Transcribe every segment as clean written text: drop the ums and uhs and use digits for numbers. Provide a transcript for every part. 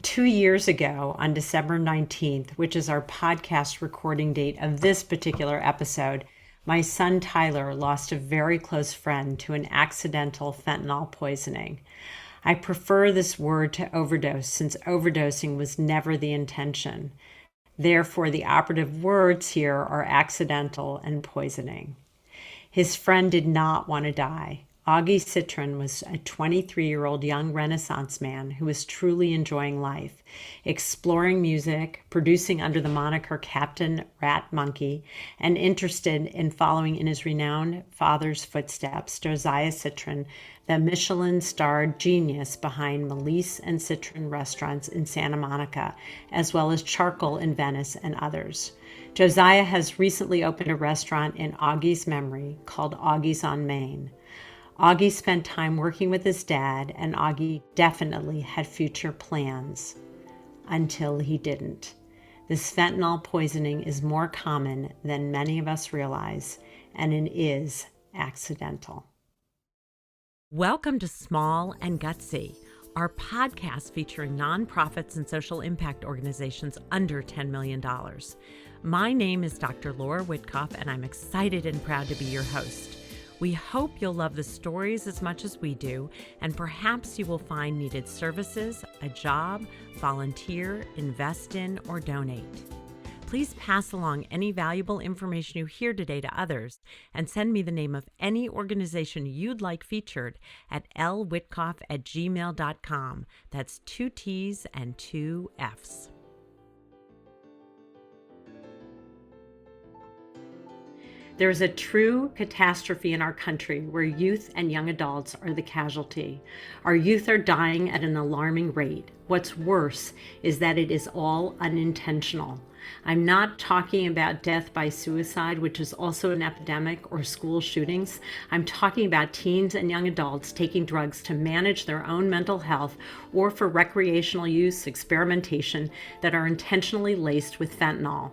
2 years ago on December 19th, which is our podcast recording date of this particular episode, my son Tyler lost a very close friend to an accidental fentanyl poisoning. I prefer this word to overdose since overdosing was never the intention. Therefore, the operative words here are accidental and poisoning. His friend did not want to die. Augie Citron was a 23-year-old young Renaissance man who was truly enjoying life, exploring music, producing under the moniker Captain Rat Monkey, and interested in following in his renowned father's footsteps, Josiah Citron, the Michelin-starred genius behind Melisse and Citron restaurants in Santa Monica, as well as Charcoal in Venice and others. Josiah has recently opened a restaurant in Augie's memory called Augie's on Main. Augie spent time working with his dad, and Augie definitely had future plans until he didn't. This fentanyl poisoning is more common than many of us realize, and it is accidental. Welcome to Small and Gutsy, our podcast featuring nonprofits and social impact organizations under $10 million. My name is Dr. Laura Witkoff, and I'm excited and proud to be your host. We hope you'll love the stories as much as we do, and perhaps you will find needed services, a job, volunteer, invest in, or donate. Please pass along any valuable information you hear today to others, and send me the name of any organization you'd like featured at lwitkoff@gmail.com. That's 2 T's and 2 F's. There is a true catastrophe in our country where youth and young adults are the casualty. Our youth are dying at an alarming rate. What's worse is that it is all unintentional. I'm not talking about death by suicide, which is also an epidemic, or school shootings. I'm talking about teens and young adults taking drugs to manage their own mental health or for recreational use, experimentation, that are intentionally laced with fentanyl.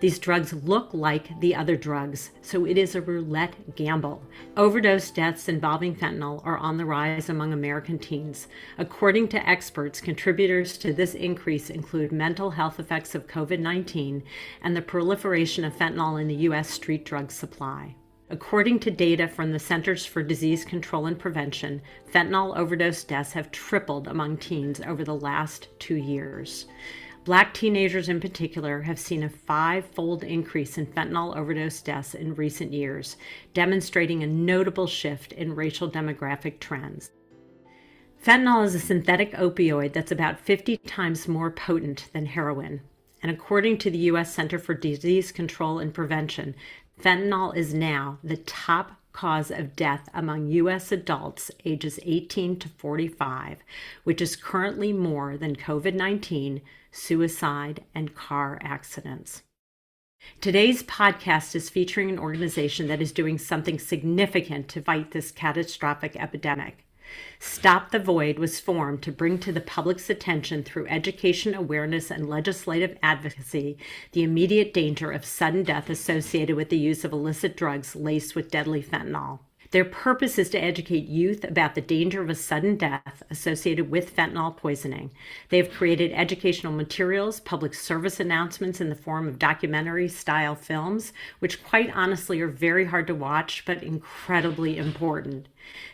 These drugs look like the other drugs, so it is a roulette gamble. Overdose deaths involving fentanyl are on the rise among American teens. According to experts, contributors to this increase include mental health effects of COVID-19 and the proliferation of fentanyl in the U.S. street drug supply. According to data from the Centers for Disease Control and Prevention, fentanyl overdose deaths have tripled among teens over the last 2 years. Black teenagers in particular have seen a 5-fold increase in fentanyl overdose deaths in recent years, demonstrating a notable shift in racial demographic trends. Fentanyl is a synthetic opioid that's about 50 times more potent than heroin. And according to the U.S. Center for Disease Control and Prevention, fentanyl is now the top cause of death among U.S. adults ages 18 to 45, which is currently more than COVID-19, suicide, and car accidents. Today's podcast is featuring an organization that is doing something significant to fight this catastrophic epidemic. Stop the Void was formed to bring to the public's attention through education, awareness, and legislative advocacy the immediate danger of sudden death associated with the use of illicit drugs laced with deadly fentanyl. Their purpose is to educate youth about the danger of a sudden death associated with fentanyl poisoning. They have created educational materials, public service announcements in the form of documentary-style films, which quite honestly are very hard to watch, but incredibly important.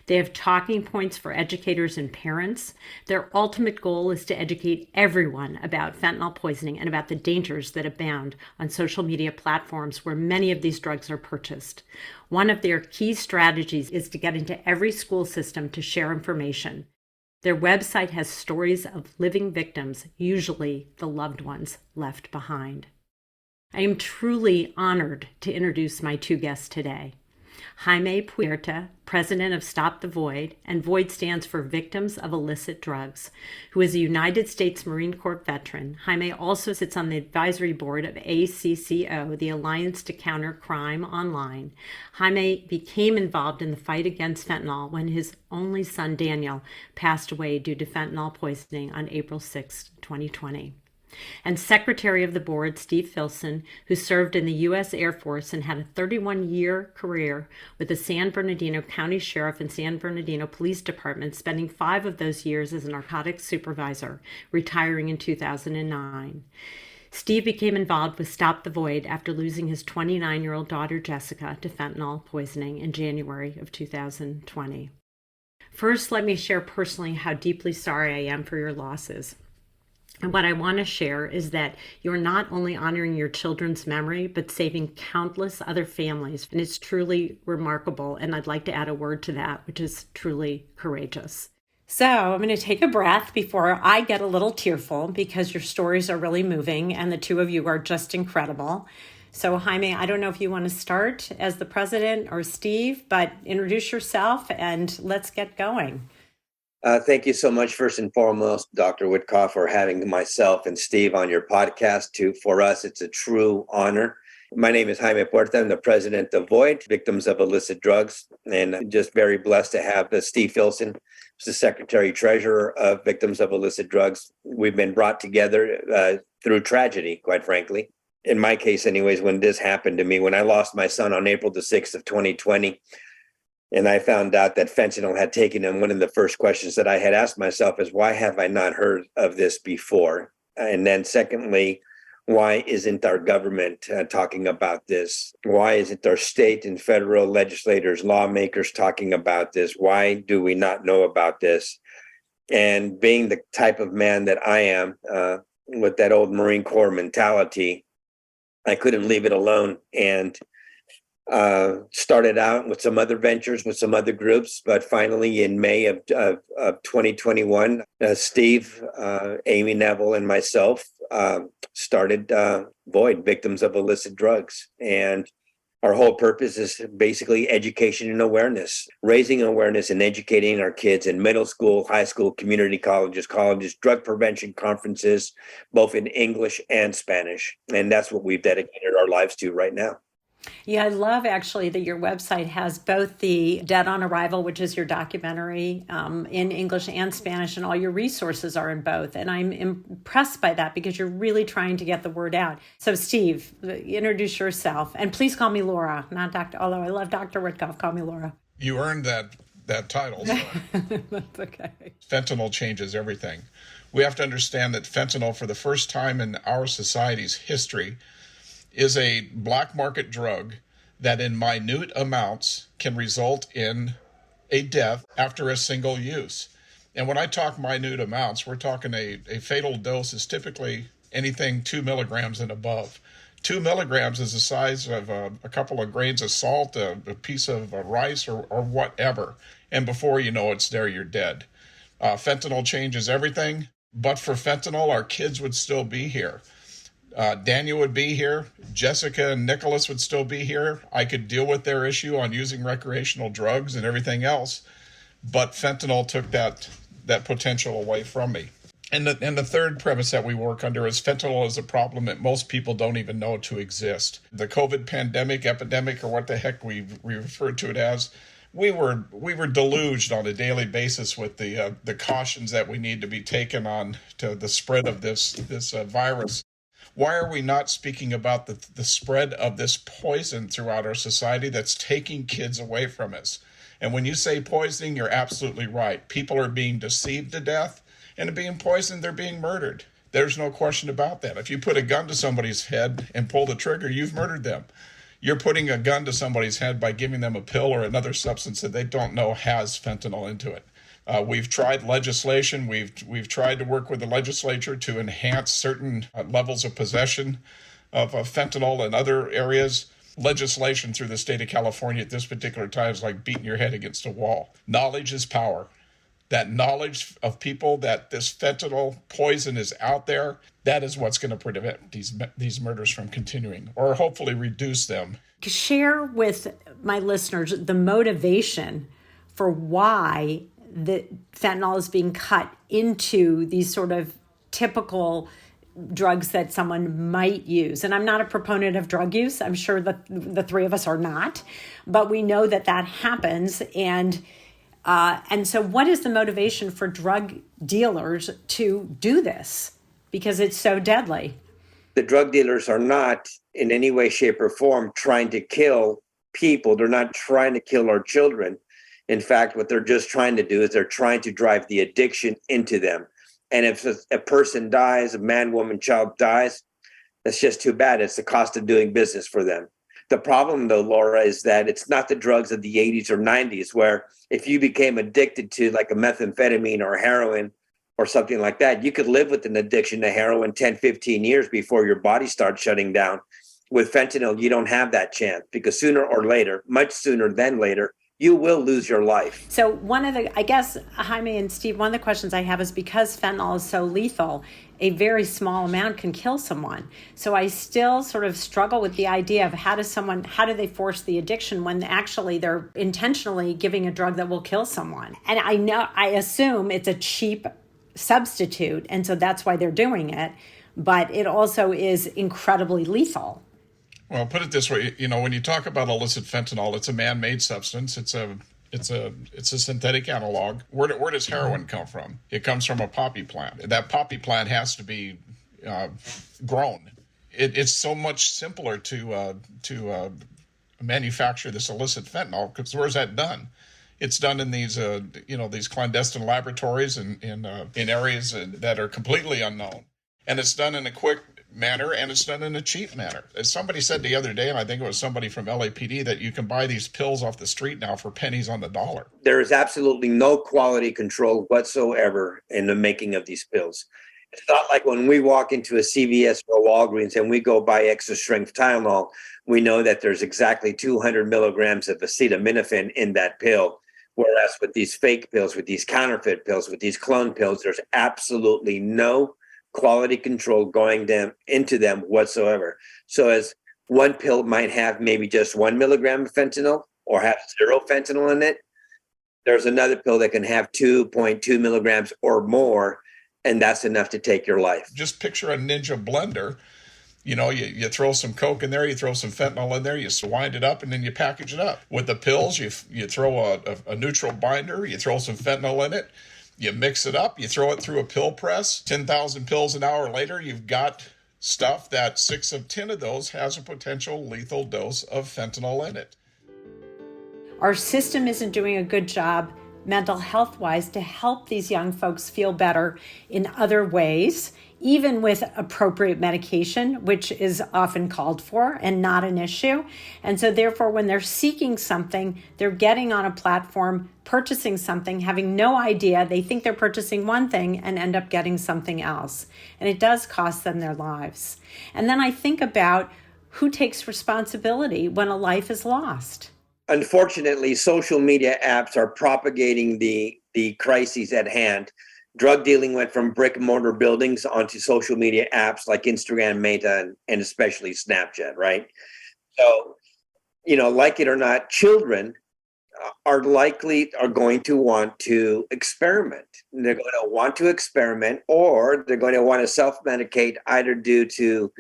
They have talking points for educators and parents. Their ultimate goal is to educate everyone about fentanyl poisoning and about the dangers that abound on social media platforms where many of these drugs are purchased. One of their key strategies is to get into every school system to share information. Their website has stories of living victims, usually the loved ones left behind. I am truly honored to introduce my 2 guests today. Jaime Puerta, president of Stop the Void, and Void stands for Victims of Illicit Drugs, who is a United States Marine Corps veteran. Jaime also sits on the advisory board of ACCO, the Alliance to Counter Crime Online. Jaime became involved in the fight against fentanyl when his only son, Daniel, passed away due to fentanyl poisoning on April 6, 2020. And Secretary of the Board, Steve Filson, who served in the U.S. Air Force and had a 31-year career with the San Bernardino County Sheriff and San Bernardino Police Department, spending 5 of those years as a narcotics supervisor, retiring in 2009. Steve became involved with Stop the Void after losing his 29-year-old daughter, Jessica, to fentanyl poisoning in January of 2020. First, let me share personally how deeply sorry I am for your losses. And what I want to share is that you're not only honoring your children's memory, but saving countless other families. And it's truly remarkable. And I'd like to add a word to that, which is truly courageous. So I'm going to take a breath before I get a little tearful, because your stories are really moving and the two of you are just incredible. So Jaime, I don't know if you want to start as the president or Steve, but introduce yourself and let's get going. Thank you so much, first and foremost, Dr. Witkoff, for having myself and Steve on your podcast. For us, it's a true honor. My name is Jaime Puerta. I'm the president of VOID, Victims of Illicit Drugs, and I'm just very blessed to have Steve Filson, who's the Secretary Treasurer of Victims of Illicit Drugs. We've been brought together through tragedy, quite frankly. In my case, anyways, when this happened to me, when I lost my son on April the 6th of 2020, and I found out that fentanyl had taken him, one of the first questions that I had asked myself is, why have I not heard of this before? And then secondly, why isn't our government talking about this? Why isn't our state and federal legislators, lawmakers talking about this? Why do we not know about this? And being the type of man that I am, with that old Marine Corps mentality, I couldn't leave it alone. And started out with some other ventures, with some other groups, but finally in May of 2021, Steve, Amy Neville, and myself started VOID, Victims of Illicit Drugs. And our whole purpose is basically education and awareness, raising awareness and educating our kids in middle school, high school, community colleges, drug prevention conferences, both in English and Spanish. And that's what we've dedicated our lives to right now. Yeah, I love actually that your website has both the Dead on Arrival, which is your documentary in English and Spanish, and all your resources are in both. And I'm impressed by that because you're really trying to get the word out. So Steve, introduce yourself. And please call me Laura, not Dr. Although I love Dr. Witkoff, call me Laura. You earned that title. So. That's okay. Fentanyl changes everything. We have to understand that fentanyl, for the first time in our society's history, is a black market drug that in minute amounts can result in a death after a single use. And when I talk minute amounts, we're talking a fatal dose is typically anything 2 milligrams and above. 2 milligrams is the size of a couple of grains of salt, a piece of rice or whatever. And before you know it's there, you're dead. Fentanyl changes everything. But for fentanyl, our kids would still be here. Daniel would be here. Jessica and Nicholas would still be here. I could deal with their issue on using recreational drugs and everything else. But fentanyl took that potential away from me. And the third premise that we work under is fentanyl is a problem that most people don't even know to exist. The COVID pandemic, epidemic, or what the heck we refer to it as, we were deluged on a daily basis with the cautions that we need to be taken on to the spread of this virus. Why are we not speaking about the spread of this poison throughout our society that's taking kids away from us? And when you say poisoning, you're absolutely right. People are being deceived to death, and being poisoned, they're being murdered. There's no question about that. If you put a gun to somebody's head and pull the trigger, you've murdered them. You're putting a gun to somebody's head by giving them a pill or another substance that they don't know has fentanyl into it. We've tried legislation. We've tried to work with the legislature to enhance certain levels of possession of fentanyl in other areas. Legislation through the state of California at this particular time is like beating your head against a wall. Knowledge is power. That knowledge of people that this fentanyl poison is out there, that is what's going to prevent these murders from continuing, or hopefully reduce them. Share with my listeners the motivation for why the fentanyl is being cut into these sort of typical drugs that someone might use. And I'm not a proponent of drug use. I'm sure that the three of us are not, but we know that happens. And so what is the motivation for drug dealers to do this? because it's so deadly. The drug dealers are not in any way, shape, or form trying to kill people. They're not trying to kill our children. In fact, what they're just trying to do is they're trying to drive the addiction into them. And if a person dies, a man, woman, child dies, that's just too bad. It's the cost of doing business for them. The problem, though, Laura, is that it's not the drugs of the 80s or 90s, where if you became addicted to like a methamphetamine or heroin or something like that, you could live with an addiction to heroin 10, 15 years before your body starts shutting down. With fentanyl, you don't have that chance, because sooner or later, much sooner than later, you will lose your life. So I guess, Jaime and Steve, one of the questions I have is, because fentanyl is so lethal, a very small amount can kill someone. So I still sort of struggle with the idea of how do they force the addiction when actually they're intentionally giving a drug that will kill someone? And I assume it's a cheap substitute, and so that's why they're doing it, but it also is incredibly lethal. Well, put it this way, when you talk about illicit fentanyl, it's a man-made substance. It's a synthetic analog. Where does heroin come from? It comes from a poppy plant. That poppy plant has to be grown. It's so much simpler to manufacture this illicit fentanyl, because where's that done? It's done in these these clandestine laboratories in areas that are completely unknown, and it's done in a quick manner, and it's done in a cheap manner. As somebody said the other day, and I think it was somebody from LAPD, that you can buy these pills off the street now for pennies on the dollar. There is absolutely no quality control whatsoever in the making of these pills. It's not like when we walk into a CVS or a Walgreens and we go buy extra strength Tylenol, we know that there's exactly 200 milligrams of acetaminophen in that pill. Whereas with these fake pills, with these counterfeit pills, with these clone pills, there's absolutely no quality control going into them whatsoever. So as one pill might have maybe just 1 milligram of fentanyl or have 0 fentanyl in it, there's another pill that can have 2.2 milligrams or more, and that's enough to take your life. Just picture a ninja blender. You throw some Coke in there, you throw some fentanyl in there, you wind it up, and then you package it up. With the pills, you throw a neutral binder, you throw some fentanyl in it, you mix it up, you throw it through a pill press. 10,000 pills an hour later, you've got stuff that 6 of 10 of those has a potential lethal dose of fentanyl in it. Our system isn't doing a good job mental health-wise to help these young folks feel better in other ways, even with appropriate medication, which is often called for and not an issue. And so therefore, when they're seeking something, they're getting on a platform, purchasing something, having no idea. They think they're purchasing one thing and end up getting something else. And it does cost them their lives. And then I think about who takes responsibility when a life is lost. Unfortunately, social media apps are propagating the crises at hand. Drug dealing went from brick and mortar buildings onto social media apps like Instagram, Meta, and especially Snapchat, right? So, like it or not, children are going to want to experiment. They're going to want to experiment, or they're going to want to self-medicate, either due to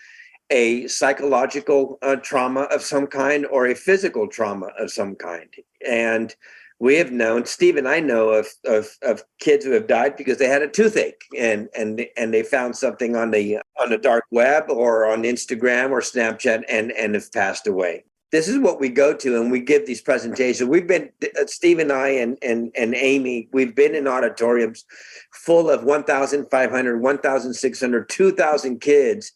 a psychological trauma of some kind or a physical trauma of some kind. And we have known, Steve and I know of kids who have died because they had a toothache and they found something on the dark web or on Instagram or Snapchat and have passed away. This is what we go to, and we give these presentations. We've been, Steve and I and Amy, we've been in auditoriums full of 1,500, 1,600, 2,000 kids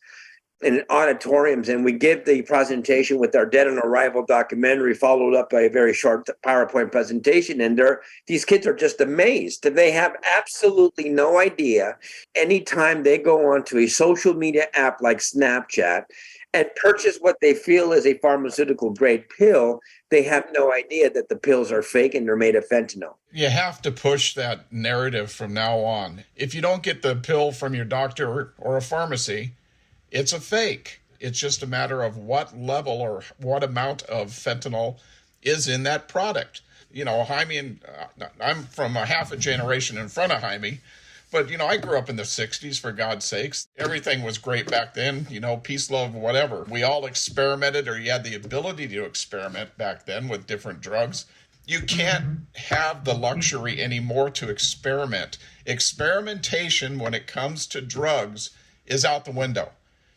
in auditoriums, and we give the presentation with our Dead on Arrival documentary, followed up by a very short PowerPoint presentation. And these kids are just amazed. They have absolutely no idea. Anytime they go onto a social media app like Snapchat and purchase what they feel is a pharmaceutical grade pill, they have no idea that the pills are fake and they're made of fentanyl. You have to push that narrative from now on. If you don't get the pill from your doctor or a pharmacy, it's a fake. It's just a matter of what level or what amount of fentanyl is in that product. Jaime and I'm from a half a generation in front of Jaime, but, I grew up in the 60s, for God's sakes. Everything was great back then, peace, love, whatever. We all experimented, or you had the ability to experiment back then with different drugs. You can't have the luxury anymore to experiment. Experimentation when it comes to drugs is out the window.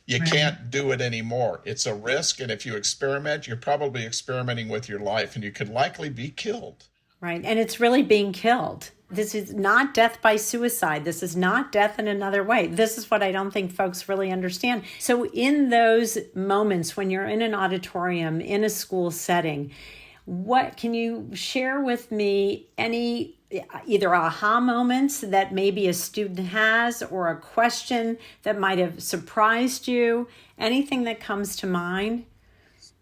You can't do it anymore. It's a risk, and if you experiment, you're probably experimenting with your life, and you could likely be killed. Right. And it's really being killed. This is not death by suicide. This is not death in another way. This is what I don't think folks really understand. So in those moments when you're in an auditorium, in a school setting, what can you share with me any either aha moments that maybe a student has or a question that might have surprised you? Anything that comes to mind?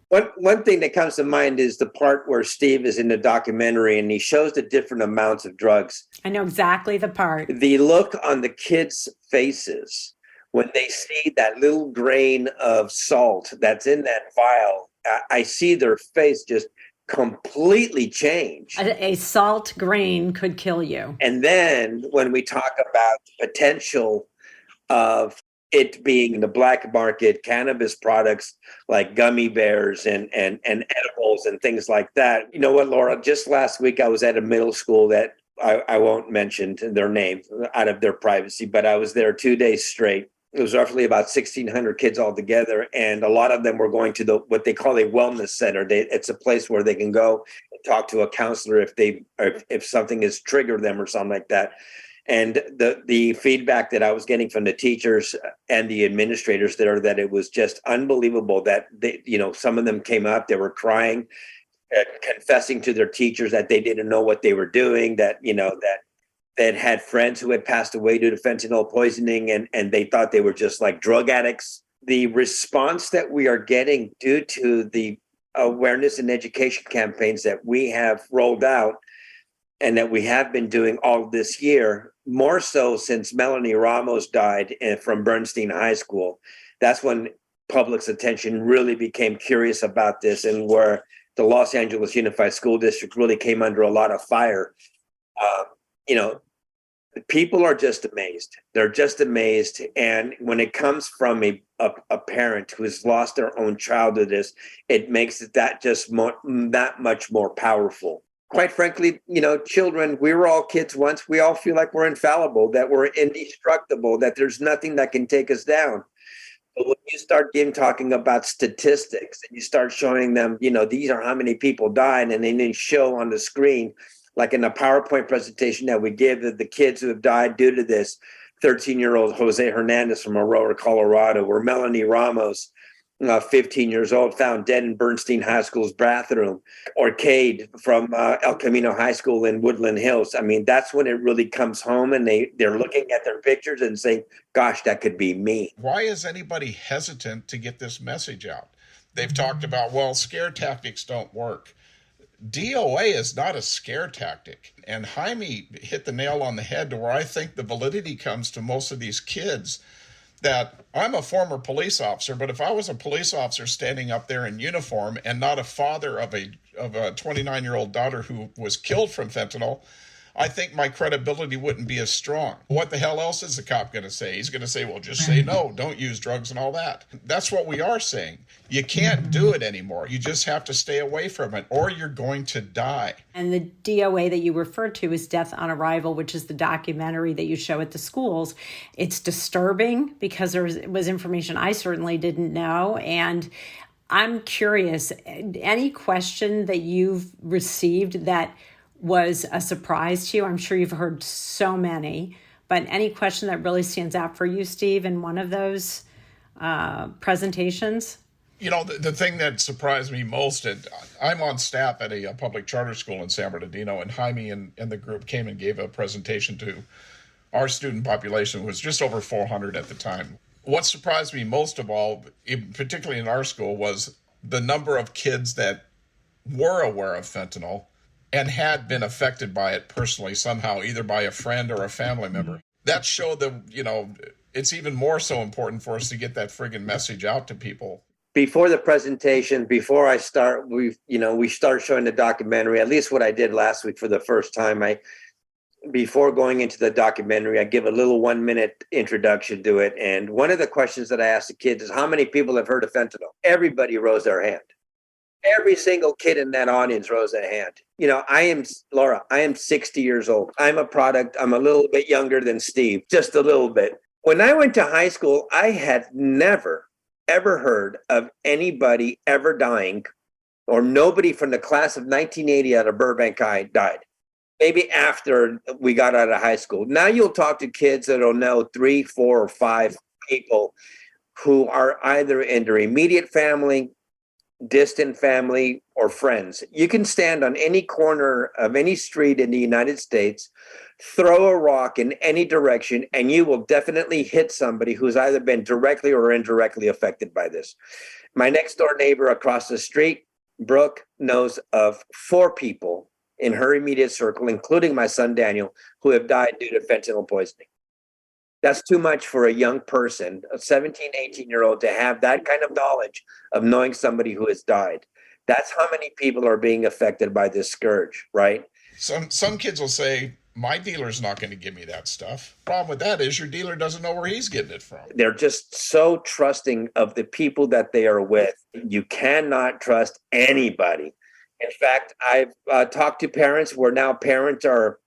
One thing that comes to mind is the part where Steve is in the documentary and he shows the different amounts of drugs. I know exactly the part. The look on the kids' faces when they see that little grain of salt that's in that vial, I see their face just completely change. A salt grain could kill you. And then when we talk about the potential of it being in the black market, cannabis products like gummy bears and edibles and things like that. You know what, Laura, just last week I was at a middle school that I won't mention their name out of their privacy, but I was there 2 days straight. It was roughly about 1,600 kids altogether, and a lot of them were going to what they call a wellness center. It's a place where they can go and talk to a counselor if something has triggered them or something like that. And the feedback that I was getting from the teachers and the administrators there, that it was just unbelievable that some of them came up, they were crying, confessing to their teachers that they didn't know what they were doing, that had friends who had passed away due to fentanyl poisoning, and they thought they were just like drug addicts. The response that we are getting due to the awareness and education campaigns that we have rolled out and that we have been doing all this year, more so since Melanie Ramos died from Bernstein High School. That's when public's attention really became curious about this, and where the Los Angeles Unified School District really came under a lot of fire. People are just amazed. They're just amazed. And when it comes from a parent who has lost their own child to this, it makes it that much more powerful. Quite frankly, children, we were all kids once. We all feel like we're infallible, that we're indestructible, that there's nothing that can take us down. But when you start talking about statistics and you start showing them, these are how many people died, and then they show on the screen, like in a PowerPoint presentation that we give the kids who have died due to this, 13-year-old Jose Hernandez from Aurora, Colorado, or Melanie Ramos, 15 years old, found dead in Bernstein High School's bathroom, or Cade from El Camino High School in Woodland Hills. I mean, that's when it really comes home, and they're looking at their pictures and saying, gosh, that could be me. Why is anybody hesitant to get this message out? They've talked about, scare tactics don't work. DOA is not a scare tactic. And Jaime hit the nail on the head to where I think the validity comes to most of these kids. That I'm a former police officer, but if I was a police officer standing up there in uniform and not a father of a 29-year-old daughter who was killed from fentanyl, I think my credibility wouldn't be as strong. What the hell else is the cop going to say? He's going to say, just say no, don't use drugs and all that. That's what we are saying. You can't do it anymore. You just have to stay away from it, or you're going to die. And the DOA that you referred to is Death on Arrival, which is the documentary that you show at the schools. It's disturbing because there was information I certainly didn't know. And I'm curious, any question that you've received that was a surprise to you? I'm sure you've heard so many, but any question that really stands out for you, Steve, in one of those presentations? The thing that surprised me most, I'm on staff at a public charter school in San Bernardino, and Jaime and the group came and gave a presentation to our student population, was just over 400 at the time. What surprised me most of all, particularly in our school, was the number of kids that were aware of fentanyl and had been affected by it personally somehow, either by a friend or a family member. That showed that, it's even more so important for us to get that friggin' message out to people. Before the presentation, before I start, we start showing the documentary, at least what I did last week for the first time. Before going into the documentary, I give a little 1-minute introduction to it. And one of the questions that I asked the kids is, how many people have heard of fentanyl? Everybody rose their hand. Every single kid in that audience rose their hand. Laura, I am 60 years old. I'm a product. I'm a little bit younger than Steve, just a little bit. When I went to high school, I had never, ever heard of anybody ever dying, or nobody from the class of 1980 out of Burbank High died. Maybe after we got out of high school. Now you'll talk to kids that'll know 3, 4, or 5 people who are either in their immediate family, distant family, or friends. You can stand on any corner of any street in the United States, throw a rock in any direction, and you will definitely hit somebody who's either been directly or indirectly affected by this. My next door neighbor across the street, Brooke, knows of 4 people in her immediate circle, including my son Daniel, who have died due to fentanyl poisoning. That's too much for a young person, a 17, 18-year-old, to have that kind of knowledge of knowing somebody who has died. That's how many people are being affected by this scourge, right? Some kids will say, my dealer's not going to give me that stuff. Problem with that is your dealer doesn't know where he's getting it from. They're just so trusting of the people that they are with. You cannot trust anybody. In fact, I've talked to parents where now parents are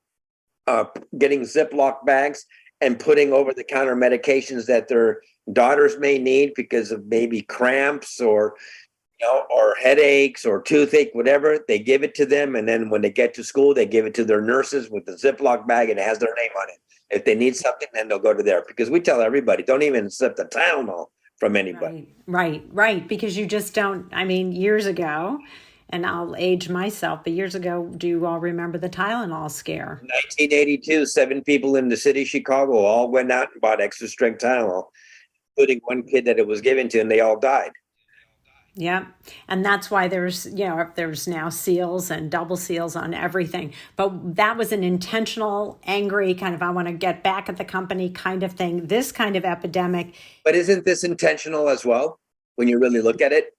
getting Ziploc bags and putting over-the-counter medications that their daughters may need because of maybe cramps or headaches or toothache, whatever. They give it to them, and then when they get to school, they give it to their nurses with the Ziploc bag, and it has their name on it. If they need something, then they'll go to there. Because we tell everybody, don't even accept the Tylenol from anybody. Right. Because you just don't. I mean, years ago, and I'll age myself, but years ago, do you all remember the Tylenol scare? 1982, 7 people in the city of Chicago all went out and bought extra strength Tylenol, including one kid that it was given to, and they all died. Yeah. And that's why there's now seals and double seals on everything. But that was an intentional, angry kind of, I want to get back at the company kind of thing, this kind of epidemic. But isn't this intentional as well, when you really look at it?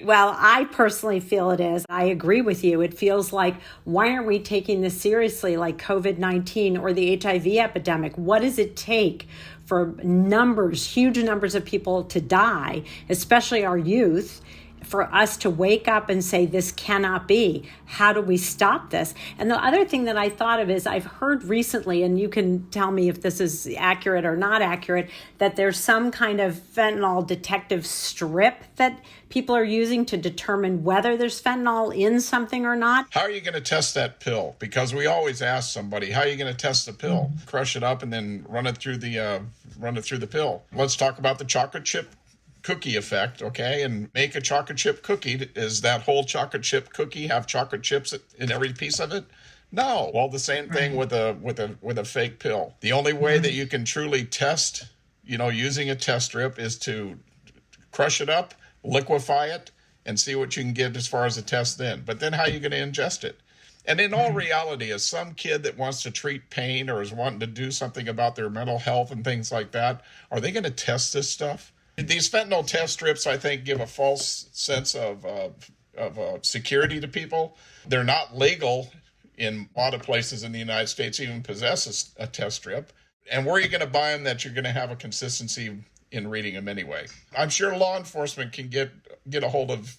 Well, I personally feel it is. I agree with you. It feels like, why aren't we taking this seriously, like COVID-19 or the HIV epidemic? What does it take for huge numbers of people to die, especially our youth, for us to wake up and say, this cannot be? How do we stop this? And the other thing that I thought of is I've heard recently, and you can tell me if this is accurate or not accurate, that there's some kind of fentanyl detective strip that people are using to determine whether there's fentanyl in something or not. How are you going to test that pill? Because we always ask somebody, how are you going to test the pill? Crush it up and then run it through the pill. Let's talk about the chocolate chip cookie effect, okay? And make a chocolate chip cookie. Does that whole chocolate chip cookie have chocolate chips in every piece of it? No. Well, the same thing with a fake pill. The only way that you can truly test, using a test strip, is to crush it up, liquefy it, and see what you can get as far as a test then. But then how are you going to ingest it? And in all reality, is some kid that wants to treat pain or is wanting to do something about their mental health and things like that, are they going to test this stuff? These fentanyl test strips, I think, give a false sense of security to people. They're not legal in a lot of places in the United States, even possess a test strip. And where are you going to buy them that you're going to have a consistency in reading them anyway? I'm sure law enforcement can get a hold of,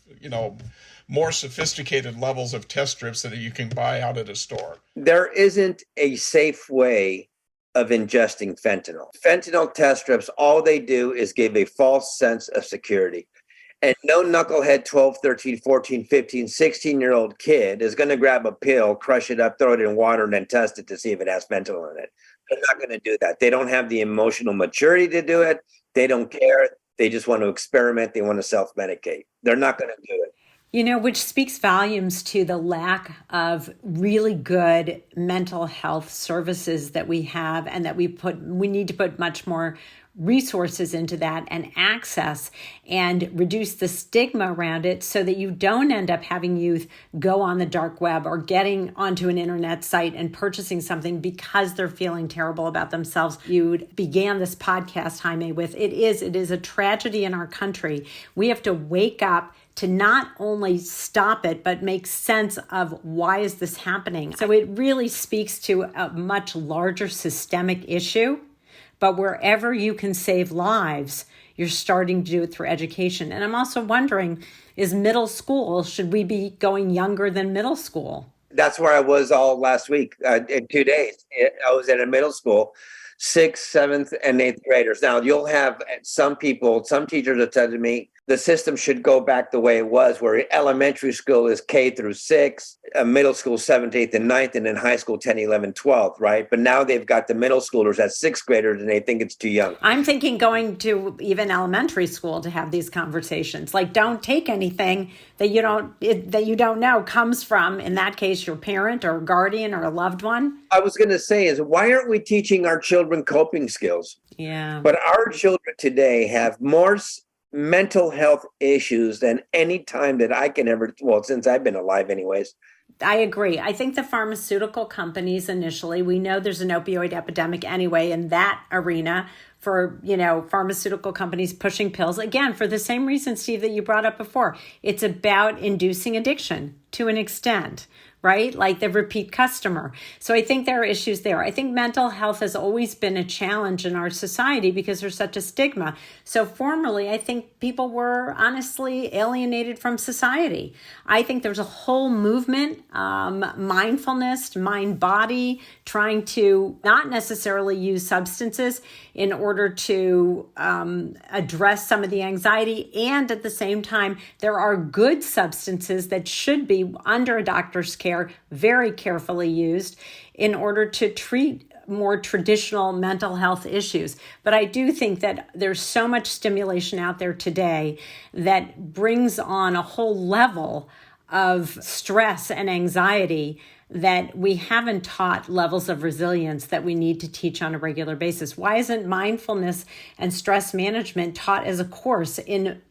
more sophisticated levels of test strips that you can buy out at a store. There isn't a safe way of ingesting fentanyl. Fentanyl test strips, all they do is give a false sense of security. And no knucklehead 12, 13, 14, 15, 16-year-old kid is going to grab a pill, crush it up, throw it in water, and then test it to see if it has fentanyl in it. They're not going to do that. They don't have the emotional maturity to do it. They don't care. They just want to experiment. They want to self-medicate. They're not going to do it. Which speaks volumes to the lack of really good mental health services that we have, and that we need to put much more resources into that and access, and reduce the stigma around it so that you don't end up having youth go on the dark web or getting onto an internet site and purchasing something because they're feeling terrible about themselves. You began this podcast, Jaime, with it is a tragedy in our country. We have to wake up to not only stop it, but make sense of why is this happening. So it really speaks to a much larger systemic issue. But wherever you can save lives, you're starting to do it through education. And I'm also wondering, is middle school, should we be going younger than middle school? That's where I was all last week, in 2 days. I was at a middle school. sixth, seventh, and eighth graders. Now, you'll have some teachers have said to me, the system should go back the way it was, where elementary school is K through 6, middle school 7th, 8th, and 9th, and then high school 10, 11, 12, right? But now they've got the middle schoolers as 6th graders, and they think it's too young. I'm thinking going to even elementary school to have these conversations. Like, don't take anything that you don't know comes from, in that case, your parent or guardian or a loved one. I was going to say is, why aren't we teaching our children coping skills? Yeah. But our children today have more mental health issues than any time that I can ever, well, since I've been alive anyways. I agree. I think the pharmaceutical companies initially, we know there's an opioid epidemic anyway in that arena for, pharmaceutical companies pushing pills. Again, for the same reason, Steve, that you brought up before. It's about inducing addiction to an extent, right? Like the repeat customer. So I think there are issues there. I think mental health has always been a challenge in our society because there's such a stigma. So formerly, I think people were honestly alienated from society. I think there's a whole movement, mindfulness, mind-body, trying to not necessarily use substances in order to address some of the anxiety. And at the same time, there are good substances that should be under a doctor's care, very carefully used in order to treat more traditional mental health issues. But I do think that there's so much stimulation out there today that brings on a whole level of stress and anxiety that we haven't taught levels of resilience that we need to teach on a regular basis. Why isn't mindfulness and stress management taught as a course in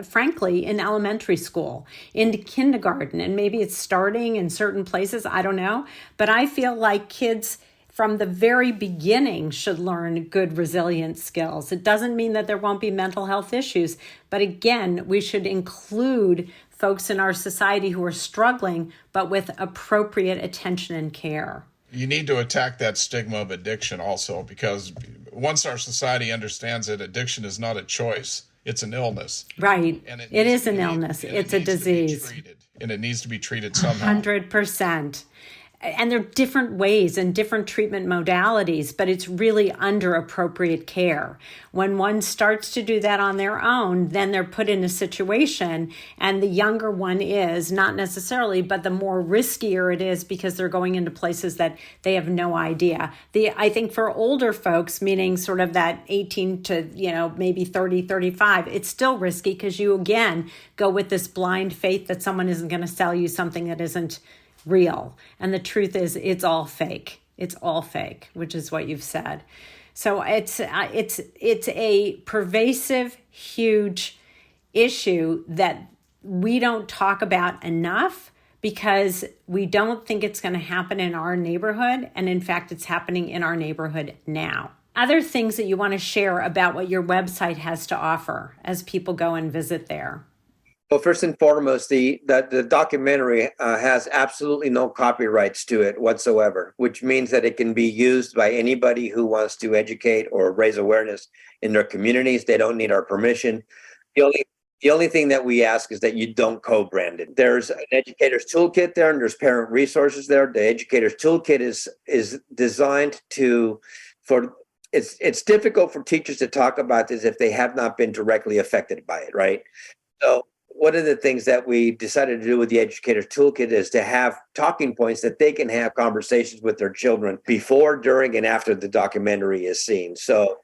frankly, in elementary school, in kindergarten? And maybe it's starting in certain places, I don't know. But I feel like kids from the very beginning should learn good resilience skills. It doesn't mean that there won't be mental health issues, but again, we should include folks in our society who are struggling, but with appropriate attention and care. You need to attack that stigma of addiction also, because once our society understands that addiction is not a choice, it's an illness. Right. And it is an illness. It's a disease. And it needs to be treated somehow. 100%. And there are different ways and different treatment modalities, but it's really under appropriate care. When one starts to do that on their own, then they're put in a situation, and the younger one is, not necessarily, but the more riskier it is because they're going into places that they have no idea. I think for older folks, meaning sort of that 18 to, maybe 30, 35, it's still risky because you, again, go with this blind faith that someone isn't going to sell you something that isn't real. And the truth is, it's all fake. It's all fake, which is what you've said. So it's a pervasive, huge issue that we don't talk about enough because we don't think it's going to happen in our neighborhood. And in fact, it's happening in our neighborhood now. Other things that you want to share about what your website has to offer as people go and visit there? Well, first and foremost, the documentary has absolutely no copyrights to it whatsoever, which means that it can be used by anybody who wants to educate or raise awareness in their communities. They don't need our permission. The only thing that we ask is that you don't co-brand it. There's an educator's toolkit there, and there's parent resources there. The educator's toolkit is designed it's difficult for teachers to talk about this if they have not been directly affected by it, right? So one of the things that we decided to do with the Educator's Toolkit is to have talking points that they can have conversations with their children before, during, and after the documentary is seen. So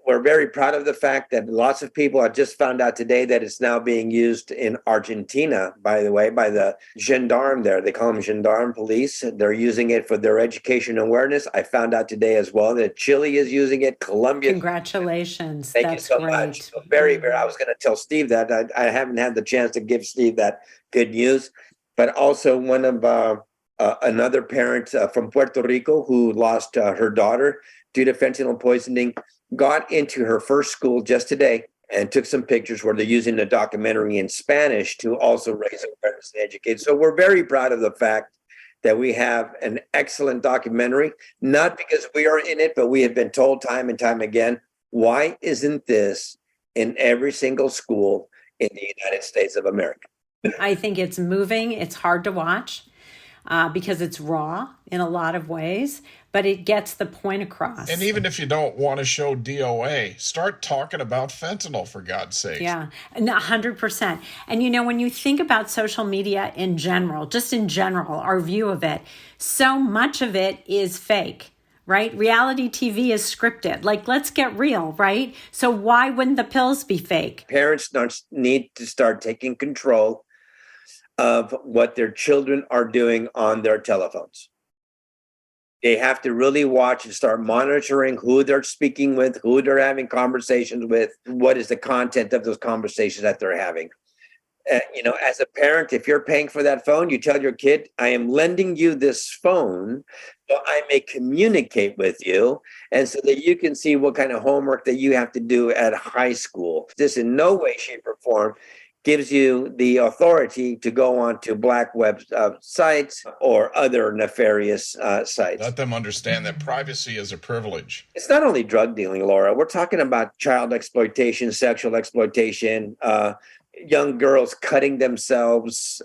we're very proud of the fact that lots of people, I just found out today that it's now being used in Argentina, by the way, by the gendarme there. They call them gendarme police. They're using it for their education awareness. I found out today as well that Chile is using it. Colombia. Congratulations. Thank That's you so great. much. So very, very, I was going to tell Steve that. I haven't had the chance to give Steve that good news. But also one of another parent from Puerto Rico who lost her daughter due to fentanyl poisoning, got into her first school just today and took some pictures where they're using the documentary in Spanish to also raise awareness and educate. So we're very proud of the fact that we have an excellent documentary, not because we are in it, but we have been told time and time again, why isn't this in every single school in the United States of America? I think it's moving. It's hard to watch. because it's raw in a lot of ways, but it gets the point across. And even if you don't want to show DOA, start talking about fentanyl, for God's sake. Yeah, and 100%. And when you think about social media in general, just in general, our view of it, so much of it is fake. Right? Reality TV is scripted. Like, let's get real, right? So why wouldn't the pills be fake? Parents need to start taking control of what their children are doing on their telephones. They have to really watch and start monitoring who they're speaking with, who they're having conversations with, what is the content of those conversations that they're having. As a parent, if you're paying for that phone, you tell your kid, I am lending you this phone so I may communicate with you and so that you can see what kind of homework that you have to do at high school. This in no way, shape, or form gives you the authority to go on to black web sites or other nefarious sites. Let them understand that privacy is a privilege. It's not only drug dealing, Laura. We're talking about child exploitation, sexual exploitation, young girls cutting themselves,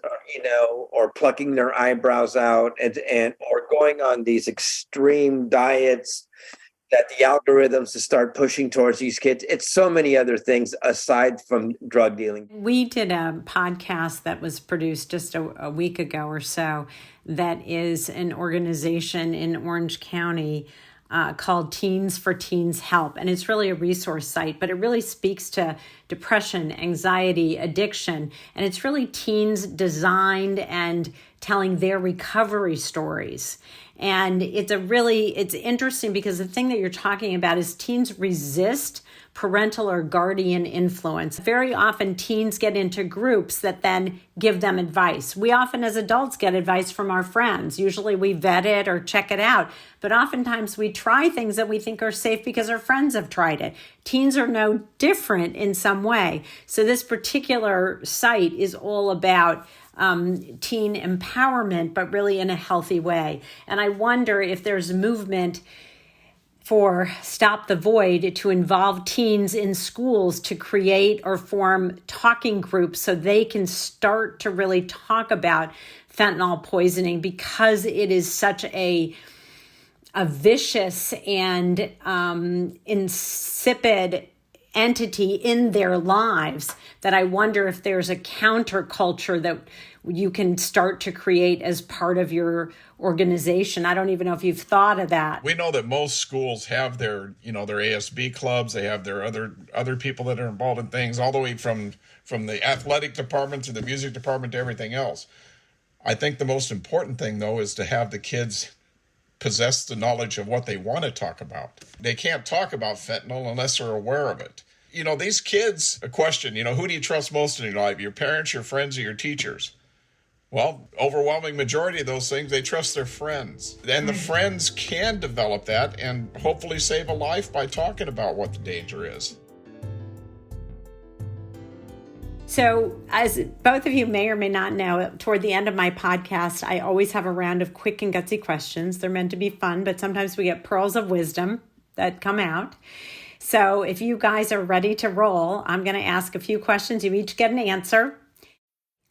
or plucking their eyebrows out, and or going on these extreme diets that the algorithms to start pushing towards these kids. It's so many other things aside from drug dealing. We did a podcast that was produced just a week ago or so that is an organization in Orange County called Teens for Teens Help. And it's really a resource site, but it really speaks to depression, anxiety, addiction. And it's really teens designed and telling their recovery stories. And it's interesting because the thing that you're talking about is teens resist parental or guardian influence. Very often teens get into groups that then give them advice. We often as adults get advice from our friends. Usually we vet it or check it out, but oftentimes we try things that we think are safe because our friends have tried it. Teens are no different in some way. So this particular site is all about teen empowerment, but really in a healthy way. And I wonder if there's a movement for Stop the Void to involve teens in schools to create or form talking groups so they can start to really talk about fentanyl poisoning, because it is such a vicious and insipid entity in their lives, that I wonder if there's a counterculture that you can start to create as part of your organization. I don't even know if you've thought of that. We know that most schools have their ASB clubs. They have their other people that are involved in things, all the way from the athletic department to the music department to everything else. I think the most important thing, though, is to have the kids possess the knowledge of what they want to talk about. They can't talk about fentanyl unless they're aware of it. These kids, a question, who do you trust most in your life? Your parents, your friends, or your teachers? Well, overwhelming majority of those things, they trust their friends. And the friends can develop that and hopefully save a life by talking about what the danger is. So, as both of you may or may not know, toward the end of my podcast, I always have a round of quick and gutsy questions. They're meant to be fun, but sometimes we get pearls of wisdom that come out. So if you guys are ready to roll, I'm going to ask a few questions. You each get an answer.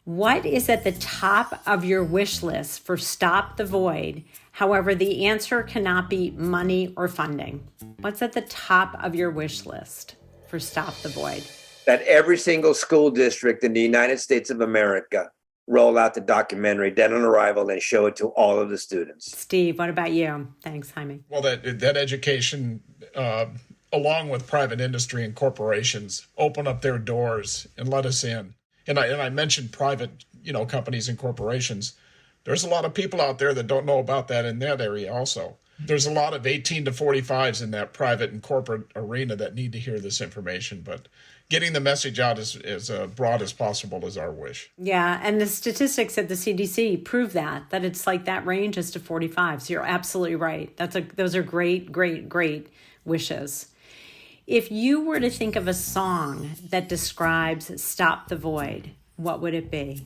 What is at the top of your wish list for Stop the Void? However, the answer cannot be money or funding. What's at the top of your wish list for Stop the Void? That every single school district in the United States of America roll out the documentary Dead on Arrival and show it to all of the students. Steve, what about you? Thanks, Jaime. Well, that education, along with private industry and corporations, open up their doors and let us in. And I mentioned private, companies and corporations. There's a lot of people out there that don't know about that in that area also. There's a lot of 18 to 45s in that private and corporate arena that need to hear this information, but getting the message out as broad as possible is our wish. Yeah, and the statistics at the CDC prove that it's like that range is to 45. So you're absolutely right. Those are great, great, great wishes. If you were to think of a song that describes Stop the Void, what would it be?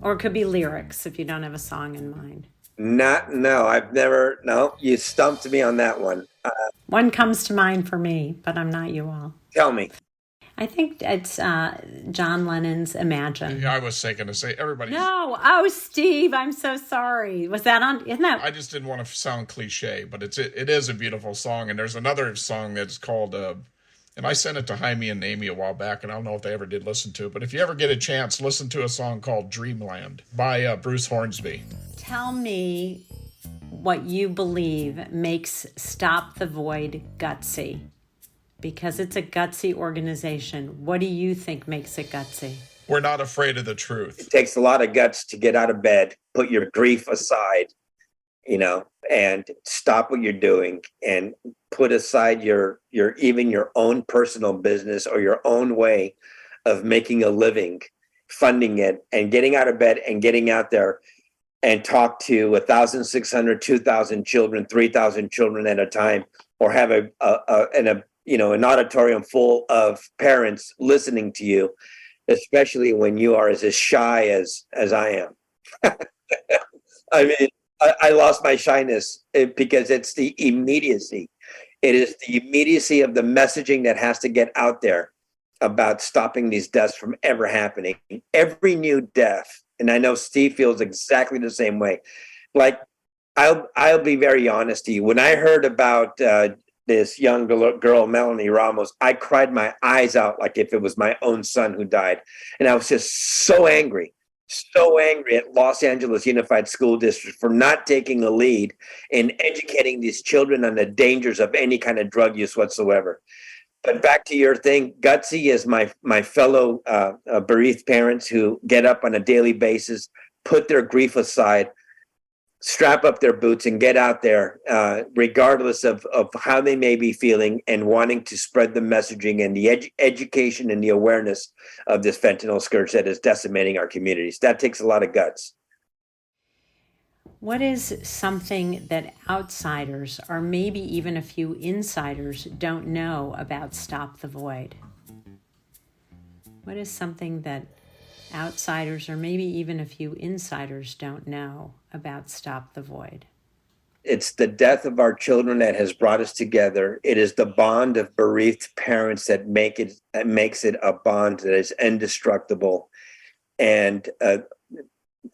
Or it could be lyrics if you don't have a song in mind. No, you stumped me on that one. One comes to mind for me, but I'm not you all. Tell me. I think it's John Lennon's Imagine. I was thinking to say everybody. No. Oh, Steve, I'm so sorry. Was that on? Isn't that? I just didn't want to sound cliche, but it is a beautiful song. And there's another song that's called, and I sent it to Jaime and Amy a while back, and I don't know if they ever did listen to it. But if you ever get a chance, listen to a song called Dreamland by Bruce Hornsby. Tell me what you believe makes Stop the Void gutsy. Because it's a gutsy organization. What do you think makes it gutsy? We're not afraid of the truth. It takes a lot of guts to get out of bed, put your grief aside, and stop what you're doing and put aside your even your own personal business or your own way of making a living, funding it, and getting out of bed and getting out there and talk to 1,600, 2,000 children, 3,000 children at a time, or have an auditorium full of parents listening to you, especially when you are as shy as I am. I mean, I lost my shyness because it's the immediacy. It is the immediacy of the messaging that has to get out there about stopping these deaths from ever happening. Every new death, and I know Steve feels exactly the same way. Like, I'll be very honest to you. When I heard about this young girl, Melanie Ramos, I cried my eyes out like if it was my own son who died. And I was just so angry at Los Angeles Unified School District for not taking the lead in educating these children on the dangers of any kind of drug use whatsoever. But back to your thing, Gutsy is my fellow bereaved parents who get up on a daily basis, put their grief aside, strap up their boots and get out there, regardless of how they may be feeling, and wanting to spread the messaging and the education and the awareness of this fentanyl scourge that is decimating our communities. That takes a lot of guts. What is something that outsiders, or maybe even a few insiders, don't know about Stop the Void? What is something that outsiders, or maybe even a few insiders, don't know about Stop the Void? It's the death of our children that has brought us together. It is the bond of bereaved parents that makes it a bond that is indestructible. And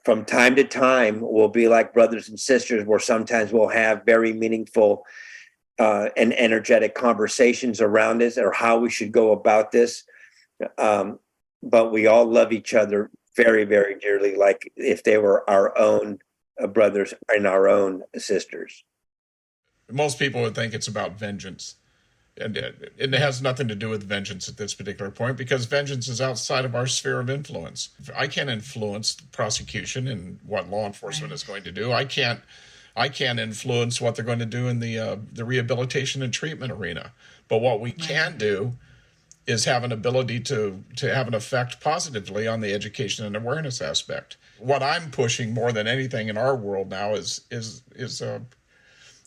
from time to time, we'll be like brothers and sisters, where sometimes we'll have very meaningful and energetic conversations around this or how we should go about this. But we all love each other very, very dearly, like if they were our own brothers and our own sisters. Most people would think it's about vengeance. And it has nothing to do with vengeance at this particular point, because vengeance is outside of our sphere of influence. I can't influence the prosecution and what law enforcement is going to do. I can't influence what they're going to do in the rehabilitation and treatment arena. But what we can do is have an ability to have an effect positively on the education and awareness aspect. What I'm pushing more than anything in our world now is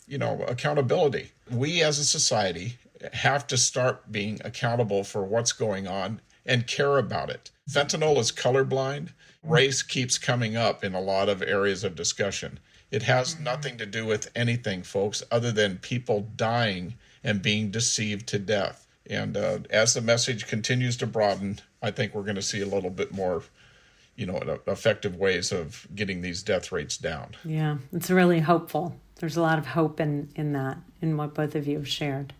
accountability. We as a society have to start being accountable for what's going on and care about it. Fentanyl is colorblind. Race keeps coming up in a lot of areas of discussion. It has nothing to do with anything, folks, other than people dying and being deceived to death. And as the message continues to broaden, I think we're going to see a little bit more, effective ways of getting these death rates down. Yeah, it's really hopeful. There's a lot of hope in that, in what both of you have shared.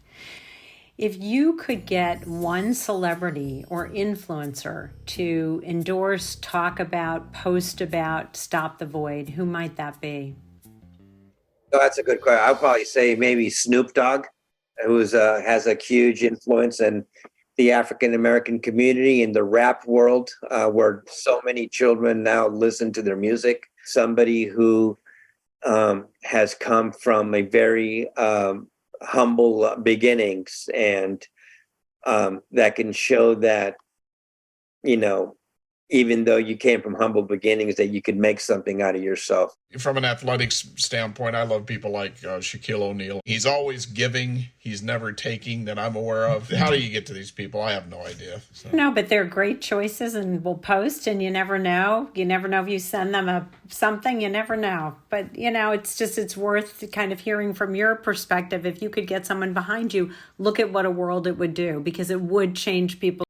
If you could get one celebrity or influencer to endorse, talk about, post about Stop the Void, who might that be? Oh, that's a good question. I'll probably say maybe Snoop Dogg, who has a huge influence in the African American community, in the rap world, where so many children now listen to their music. Somebody who has come from a very humble beginnings, and that can show that, even though you came from humble beginnings, that you could make something out of yourself. From an athletics standpoint, I love people like Shaquille O'Neal. He's always giving. He's never taking, that I'm aware of. How do you get to these people? I have no idea. So. No, but they're great choices, and we'll post, and you never know. You never know if you send them something. You never know. But, it's worth kind of hearing from your perspective. If you could get someone behind you, look at what a world it would do, because it would change people.